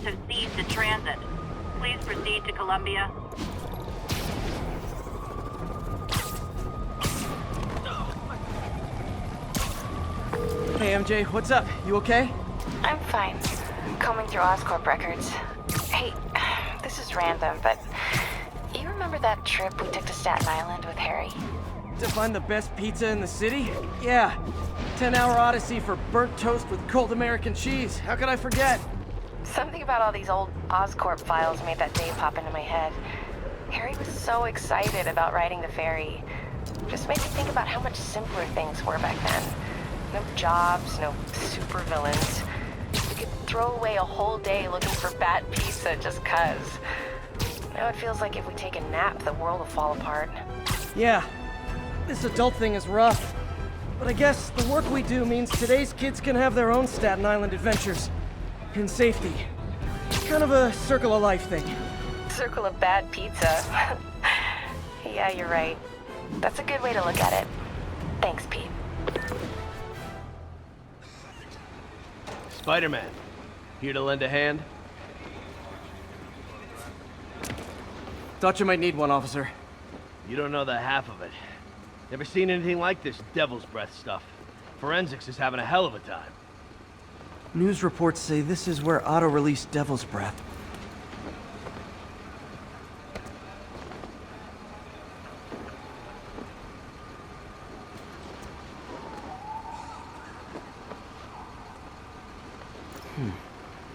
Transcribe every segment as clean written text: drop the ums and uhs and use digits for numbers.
have ceased in transit. Please proceed to Columbia. Hey MJ, what's up? You okay? I'm fine. Combing through Oscorp records. Hey, this is random, but you remember that trip we took to Staten Island with Harry? To find the best pizza in the city? Yeah. 10-hour odyssey for burnt toast with cold American cheese. How could I forget? Something about all these old Oscorp files made that day pop into my head. Harry was so excited about riding the ferry. Just made me think about how much simpler things were back then. No jobs, no supervillains. We could throw away a whole day looking for bad pizza just 'cause. Now it feels like if we take a nap, the world will fall apart. Yeah. This adult thing is rough. But I guess the work we do means today's kids can have their own Staten Island adventures. In safety. Kind of a circle of life thing. Circle of bad pizza. Yeah, you're right. That's a good way to look at it. Thanks, Pete. Spider-Man, here to lend a hand? Thought you might need one, officer. You don't know the half of it. Never seen anything like this devil's breath stuff. Forensics is having a hell of a time. News reports say this is where Otto released Devil's Breath.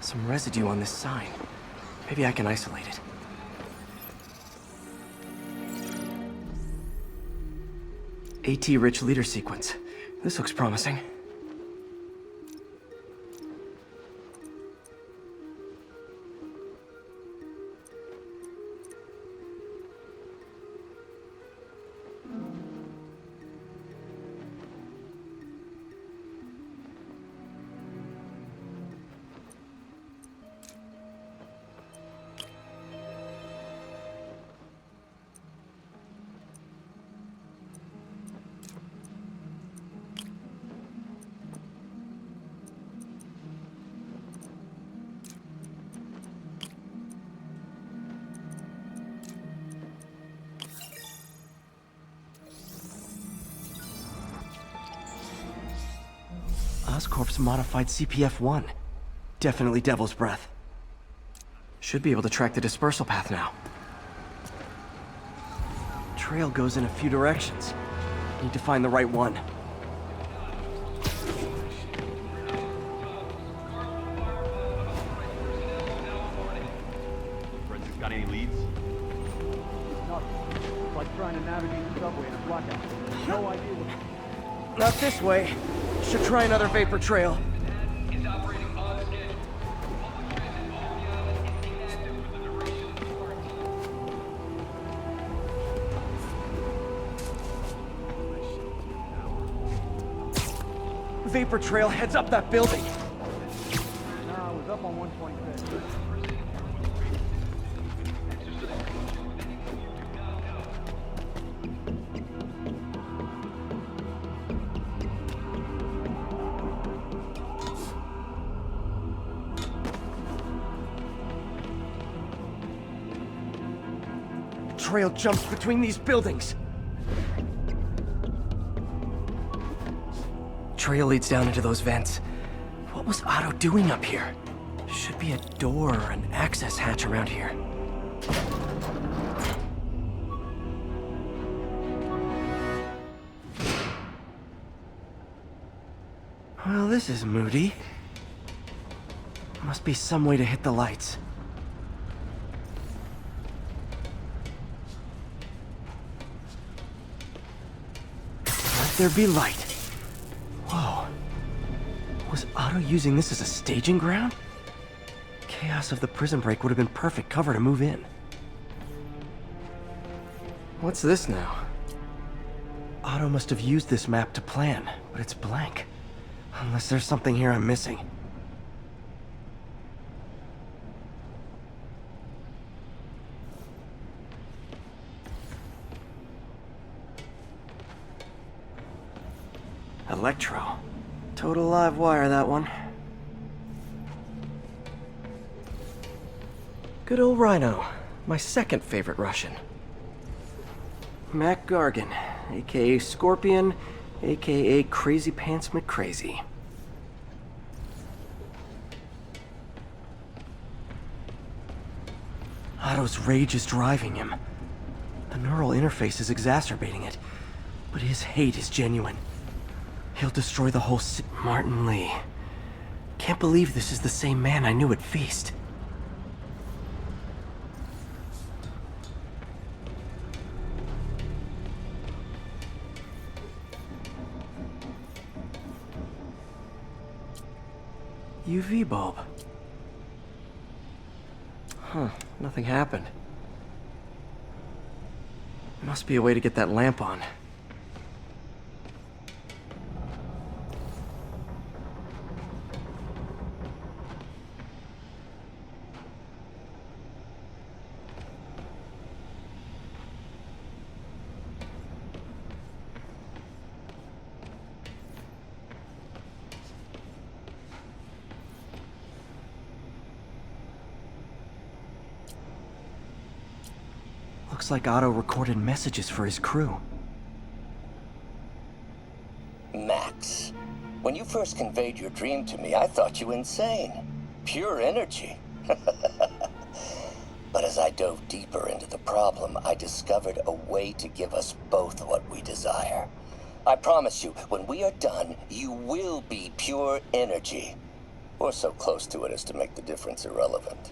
Some residue on this sign. Maybe I can isolate it. AT-rich leader sequence. This looks promising. Oscorp's modified CPF-1. Definitely Devil's Breath. Should be able to track the dispersal path now. Trail goes in a few directions. Need to find the right one. Forensics got any leads? Nothing. It's like trying to navigate the subway in a blackout. No idea what... Not this way. Should try another vapor trail. Is operating on schedule. Public transit on the island is inactive for the duration of the quarantine. Vapor trail heads up that building. Nah, I was up on 125. Trail jumps between these buildings. Trail leads down into those vents. What was Otto doing up here? Should be a door or an access hatch around here. Well, this is moody. Must be some way to hit the lights. Let there be light. Whoa. Was Otto using this as a staging ground? Chaos of the prison break would have been perfect cover to move in. What's this now? Otto must have used this map to plan, but it's blank. Unless there's something here I'm missing. Electro. Total live wire, that one. Good old Rhino. My second favorite Russian. Mac Gargan, aka Scorpion, aka Crazy Pants McCrazy. Otto's rage is driving him. The neural interface is exacerbating it, but his hate is genuine. He'll destroy the whole Martin Lee. Can't believe this is the same man I knew at Feast. UV bulb. Huh, nothing happened. Must be a way to get that lamp on. Looks like Otto recorded messages for his crew. Max, when you first conveyed your dream to me, I thought you insane. Pure energy. But as I dove deeper into the problem, I discovered a way to give us both what we desire. I promise you, when we are done, you will be pure energy. Or so close to it as to make the difference irrelevant.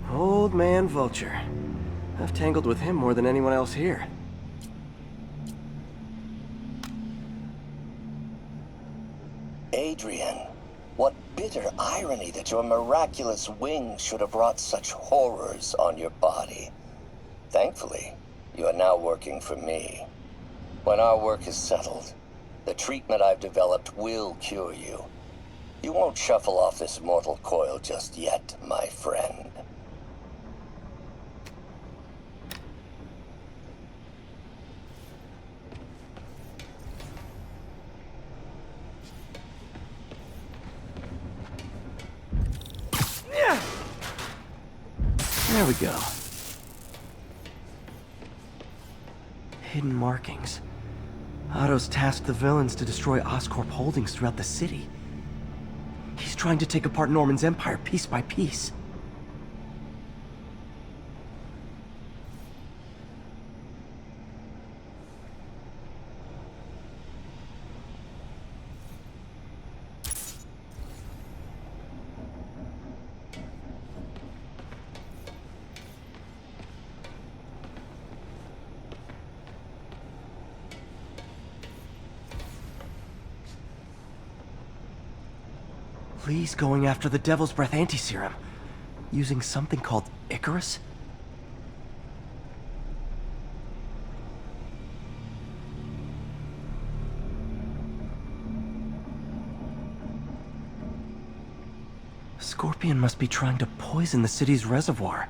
Old man Vulture. I've tangled with him more than anyone else here. Adrian, what bitter irony that your miraculous wings should have wrought such horrors on your body. Thankfully, you are now working for me. When our work is settled, the treatment I've developed will cure you. You won't shuffle off this mortal coil just yet, my friend. There we go. Hidden markings. Otto's tasked the villains to destroy Oscorp holdings throughout the city. He's trying to take apart Norman's empire piece by piece. Lee's going after the Devil's Breath anti-serum, using something called Icarus? Scorpion must be trying to poison the city's reservoir.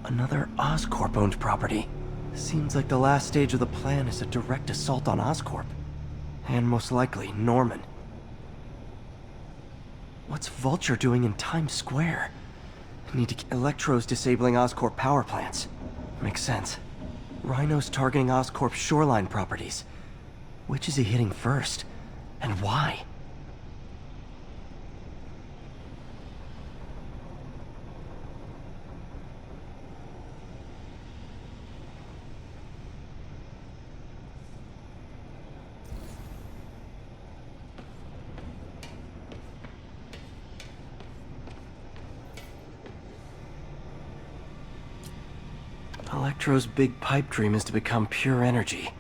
Another Oscorp-owned property. Seems like the last stage of the plan is a direct assault on Oscorp. And most likely, Norman. What's Vulture doing in Times Square? Need to... Electro's disabling Oscorp power plants. Makes sense. Rhino's targeting Oscorp shoreline properties. Which is he hitting first? And why? Electro's big pipe dream is to become pure energy.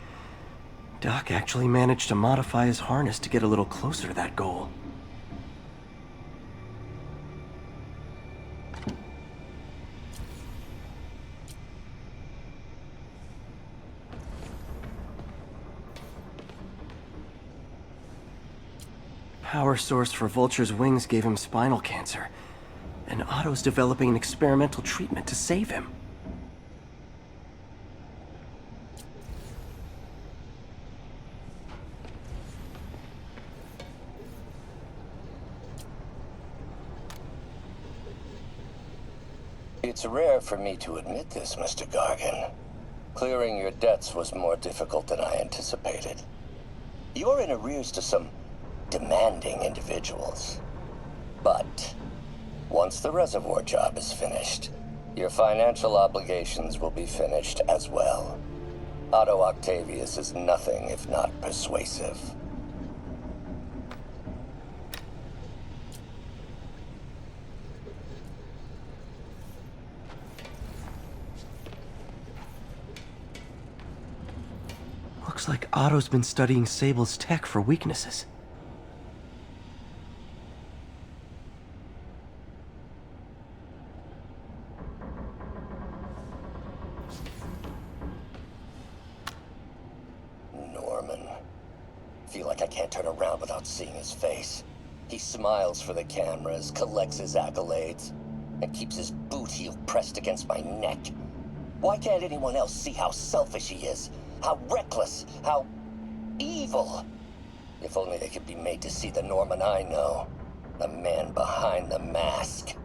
Doc actually managed to modify his harness to get a little closer to that goal. Power source for Vulture's wings gave him spinal cancer. And Otto's developing an experimental treatment to save him. It's rare for me to admit this, Mr. Gargan. Clearing your debts was more difficult than I anticipated. You're in arrears to some demanding individuals. But once the reservoir job is finished, your financial obligations will be finished as well. Otto Octavius is nothing if not persuasive. Looks like Otto's been studying Sable's tech for weaknesses. Norman. Feel like I can't turn around without seeing his face. He smiles for the cameras, collects his accolades, and keeps his boot heel pressed against my neck. Why can't anyone else see how selfish he is? How reckless, how evil. If only they could be made to see the Norman I know. The man behind the mask.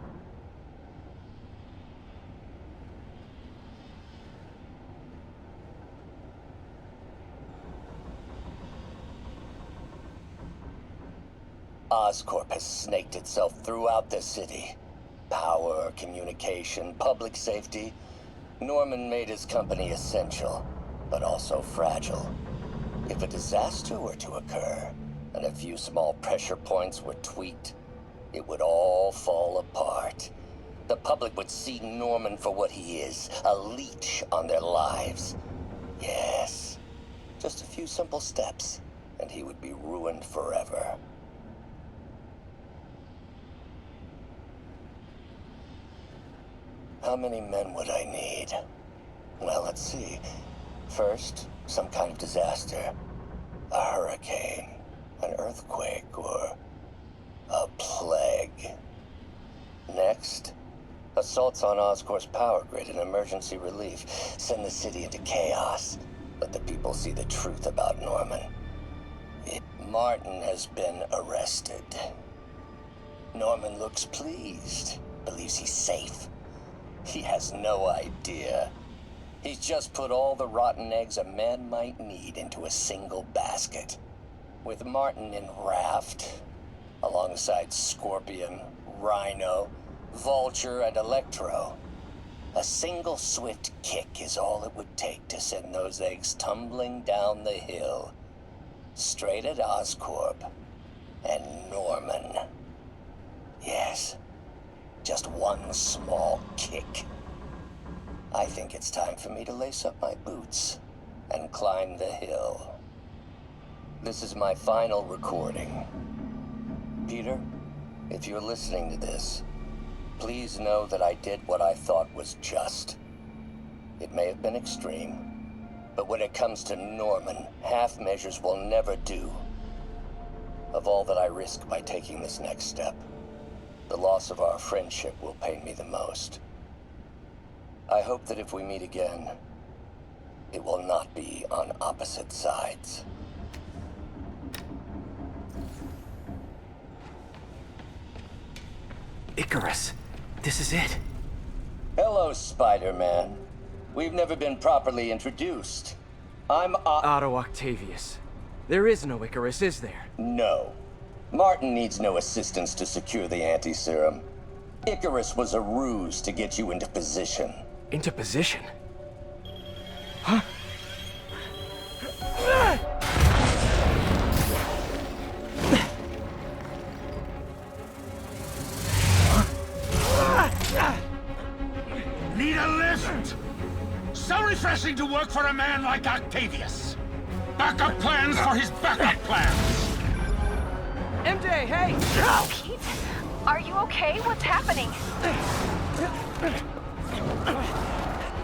Oscorp has snaked itself throughout the city. Power, communication, public safety. Norman made his company essential, but also fragile. If a disaster were to occur, and a few small pressure points were tweaked, it would all fall apart. The public would see Norman for what he is, a leech on their lives. Yes, just a few simple steps, and he would be ruined forever. How many men would I need? Well, let's see. First, some kind of disaster. A hurricane, an earthquake, or a plague. Next, assaults on Oscorp's power grid and emergency relief. Send the city into chaos. Let the people see the truth about Norman. Martin has been arrested. Norman looks pleased, believes he's safe. He has no idea. He's just put all the rotten eggs a man might need into a single basket. With Martin in raft, alongside Scorpion, Rhino, Vulture, and Electro, a single swift kick is all it would take to send those eggs tumbling down the hill, straight at Oscorp and Norman. Yes, just one small kick. I think it's time for me to lace up my boots and climb the hill. This is my final recording. Peter, if you're listening to this, please know that I did what I thought was just. It may have been extreme, but when it comes to Norman, half measures will never do. Of all that I risk by taking this next step, the loss of our friendship will pain me the most. I hope that if we meet again, it will not be on opposite sides. Icarus, this is it. Hello, Spider-Man. We've never been properly introduced. I'm Otto Octavius. There is no Icarus, is there? No. Martin needs no assistance to secure the anti-serum. Icarus was a ruse to get you into position. Into position? Huh? Need a lift? So refreshing to work for a man like Octavius. Backup plans for his backup plans. MJ, hey! Pete, are you okay? What's happening?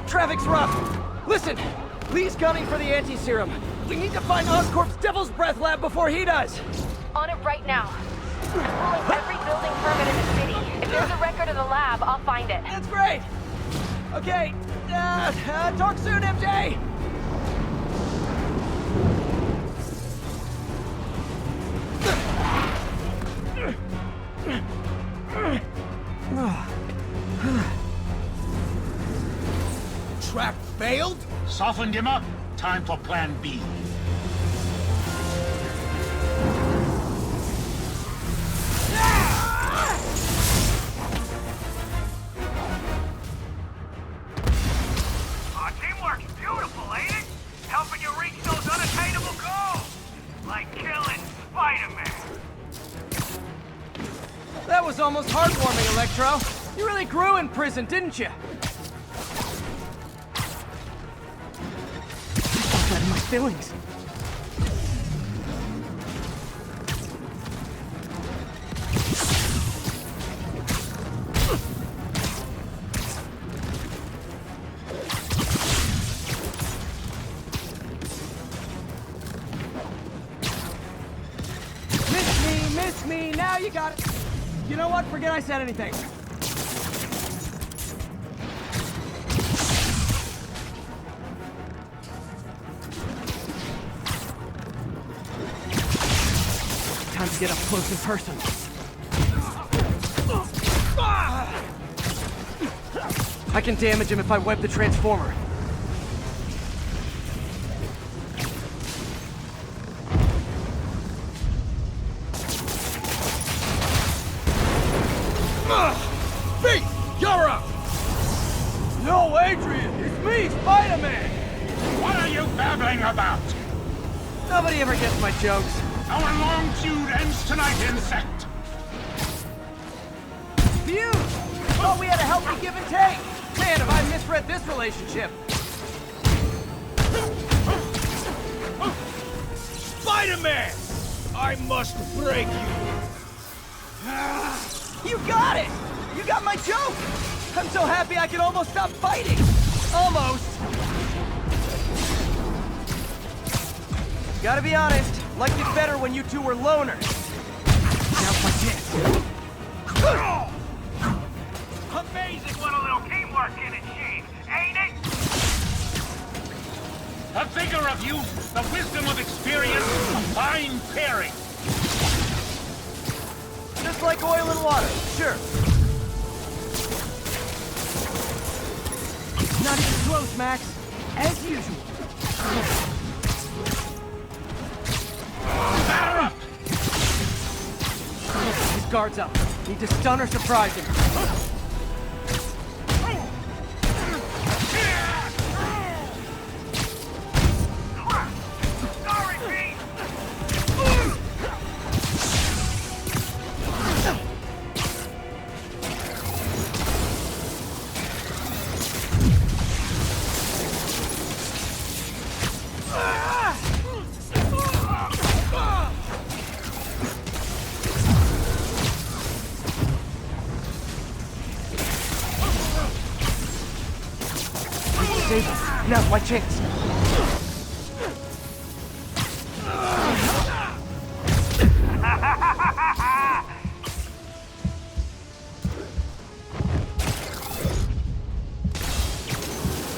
Traffic's rough. Listen, Lee's gunning for the anti-serum. We need to find Oscorp's Devil's Breath lab before he does. On it right now. I'm pulling every building permit in the city. If There's a record of the lab. I'll find it. That's great! Okay, talk soon, MJ! Trap failed? Softened him up. Time for plan B. Teamwork's beautiful, ain't it? Helping you reach those unattainable goals. Like killing Spider-Man. That was almost heartwarming, Electro. You really grew in prison, didn't you? I got in my feelings. Miss me, now you got it. You know what? Forget I said anything. Time to get up close and personal. I can damage him if I web the transformer. Pete, you're up! No, Adrian! It's me, Spider-Man! What are you babbling about? Nobody ever gets my jokes. Our long feud ends tonight, insect. Feud! Thought we had a healthy give and take. Man, have I misread this relationship. Spider-Man! I must break you. You got it! You got my joke! I'm so happy I can almost stop fighting! Almost! Gotta be honest, liked it better when you two were loners. Now's my chance. Amazing what a little teamwork can achieve, ain't it? The vigor of youth, the wisdom of experience, a fine pairing. Just like oil and water, sure. Not even close, Max. As usual. Batter up! His guard's up. Need to stun or surprise him. Sorry, Pete! Now's my chance.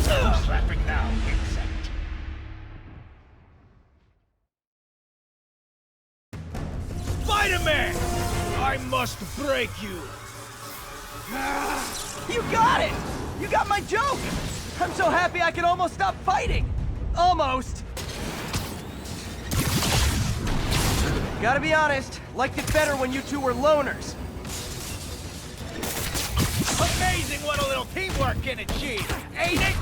Who's laughing now, insect? Spider-Man! I must break you. You got it! You got my joke! I'm so happy I can almost stop fighting! Almost! Gotta be honest, liked it better when you two were loners. Amazing what a little teamwork can achieve, ain't it?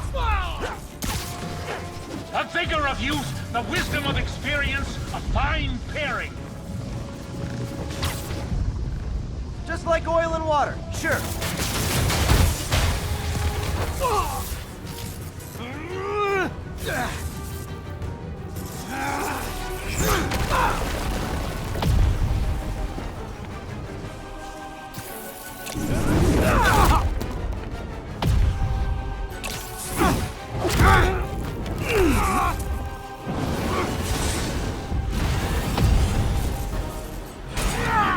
The vigor of youth, the wisdom of experience, a fine pairing. Just like oil and water, sure.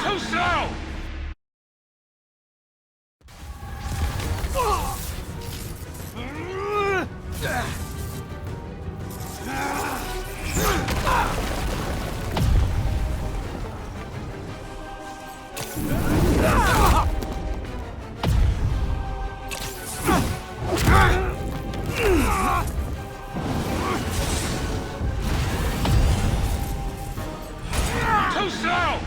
Too slow! slow!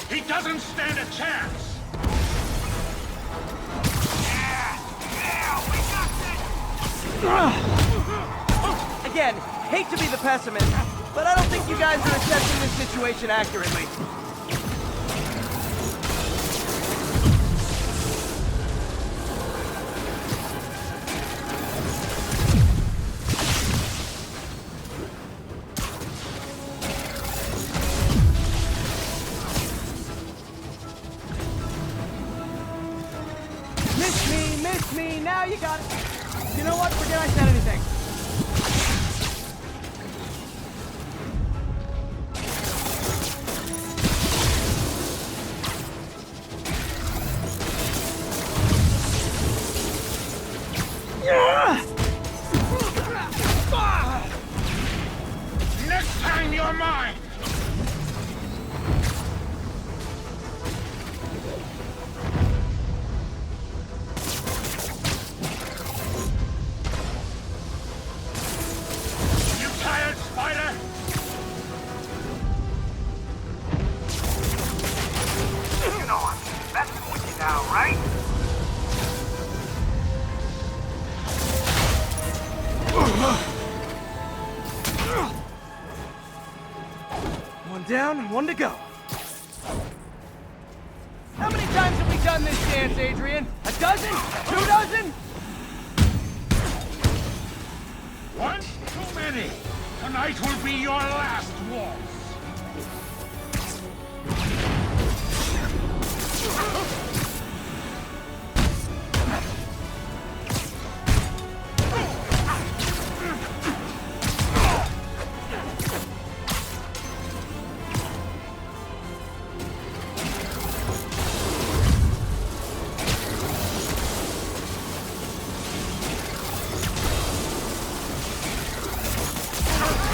He doesn't stand a chance! Again, hate to be the pessimist, but I don't think you guys are assessing this situation accurately. Miss me, now you got it. You know what, forget I said anything. Next time you're mine! You tired, Spider? You know I'm messing with you now, right? One down, one to go. How many times have we done this dance, Adrian? A dozen? 2 dozen? One too many. Tonight will be your last waltz.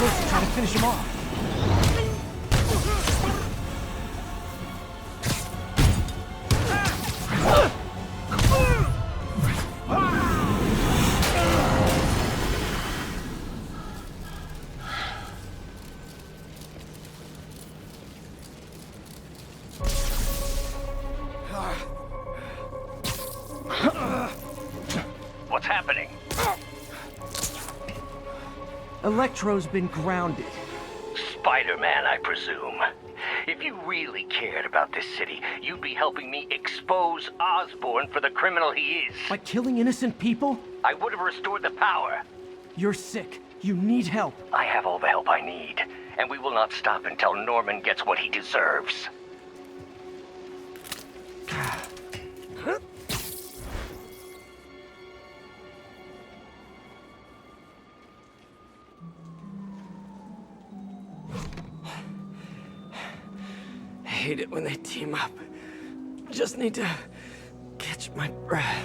Let's try to finish him off. What's happening? Electro's been grounded. Spider-Man, I presume. If you really cared about this city, you'd be helping me expose Osborn for the criminal he is. By killing innocent people? I would have restored the power. You're sick. You need help. I have all the help I need, and we will not stop until Norman gets what he deserves. I hate it when they team up. Just need to catch my breath.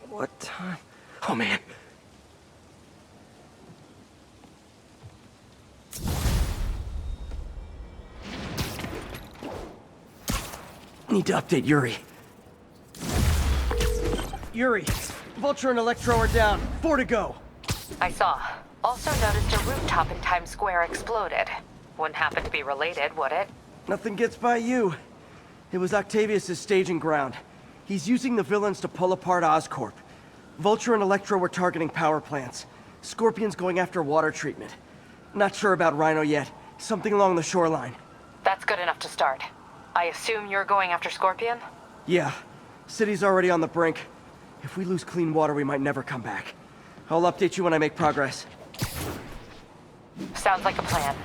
What time? Oh man. Need to update Yuri. Yuri, Vulture and Electro are down. 4 to go. I saw. Also noticed a rooftop in Times Square exploded. Wouldn't happen to be related, would it? Nothing gets by you. It was Octavius' staging ground. He's using the villains to pull apart Oscorp. Vulture and Electro were targeting power plants. Scorpion's going after water treatment. Not sure about Rhino yet. Something along the shoreline. That's good enough to start. I assume you're going after Scorpion? Yeah. City's already on the brink. If we lose clean water, we might never come back. I'll update you when I make progress. Sounds like a plan.